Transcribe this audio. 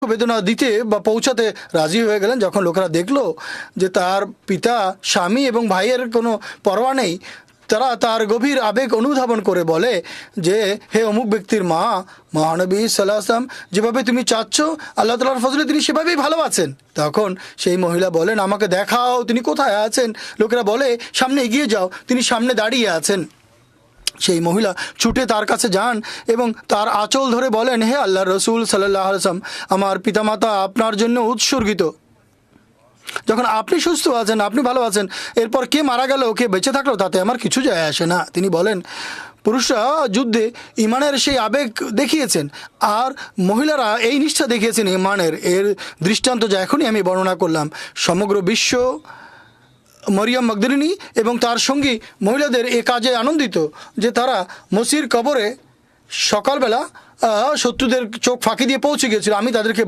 বেদনা দিতে বা পৌঁছাতে রাজি হয়ে গেলেন। যখন লোকেরা দেখলো যে তার পিতা, স্বামী এবং ভাইয়ের কোনো পরোয়া নেই, তারা তার গভীর আবেগ অনুধাবন করে বলে যে, হে অমুক ব্যক্তির মা, মহানবী সাল্লাল্লাহু আলাইহি ওয়াসাল্লাম যেভাবে তুমি চাচ্ছ, আল্লাহ তাআলার ফজলে তিনি সেভাবেই ভালো আছেন। তখন সেই মহিলা বলেন, আমাকে দেখাও তিনি কোথায় আছেন। লোকেরা বলে, সামনে এগিয়ে যাও, তিনি সামনে দাঁড়িয়ে আছেন। সেই মহিলা ছুটে তার কাছে যান এবং তার আঁচল ধরে বলেন, হে আল্লাহর রসুল সাল্লাল্লাহু আলাইহি ওয়াসাল্লাম, আমার পিতামাতা আপনার জন্য উৎসর্গিত। যখন আপনি সুস্থ আছেন, আপনি ভালো আছেন, এরপর কে মারা গেল কে বেঁচে থাকলো তাতে আমার কিছু যায় আসে না। তিনি বলেন, পুরুষরা যুদ্ধে ইমানের সেই আবেগ দেখিয়েছেন আর মহিলারা এই নিষ্ঠা দেখিয়েছেন ইমানের। এর দৃষ্টান্ত যা এখনই আমি বর্ণনা করলাম, সমগ্র বিশ্ব মরিয়ম মগদলিনী এবং তার সঙ্গী মহিলাদের এ কাজে আনন্দিত যে তারা মসির কবরে সকালবেলা শত্রুদের চোখ ফাঁকি দিয়ে পৌঁছে গিয়েছিল। আমি তাদেরকে